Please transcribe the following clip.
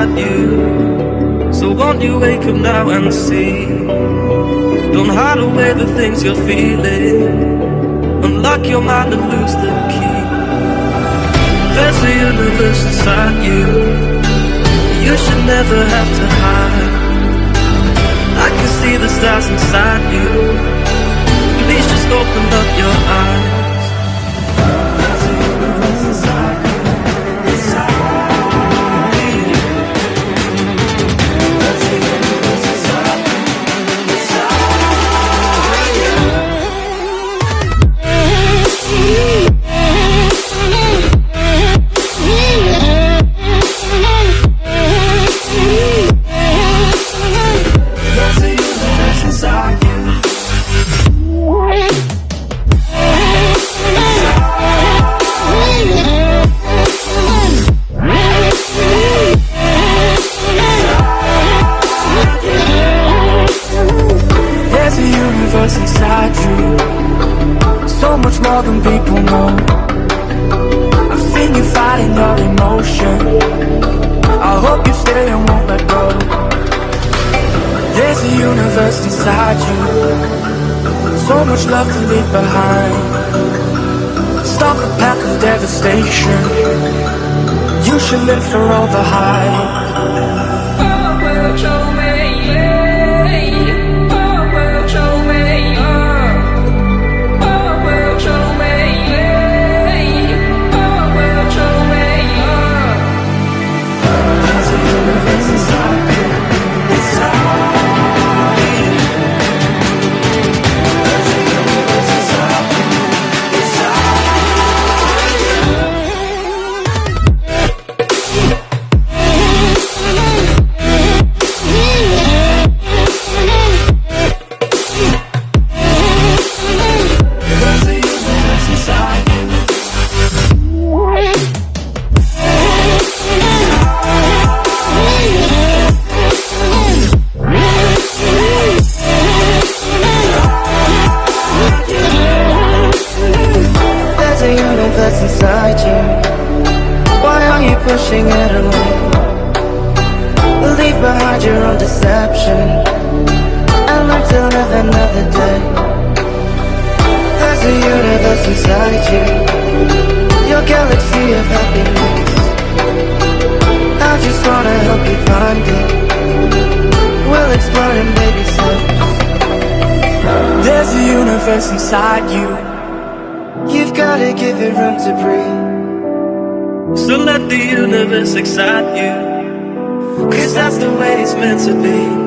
inside you. So won't you wake up now and see? Don't hide away the things you're feeling. Unlock your mind and lose the key. There's a universe inside you. You should never have to hide. I can see the stars inside you. Please just open up your eyes. There's a universe inside you. Inside you, so much more than people know. I've seen you fighting your emotion. I hope you stay and won't let go. There's a universe inside you, so much love to leave behind. Stop the path of devastation. You should live for all the hype. Inside you, why are you pushing it away? Leave behind your own deception and learn to live another day. There's a universe inside you, your galaxy of happiness. I just wanna help you find it. We'll explore in baby steps. There's a universe inside you. You've gotta give it room to breathe. So let the universe excite you, 'cause that's the way it's meant to be.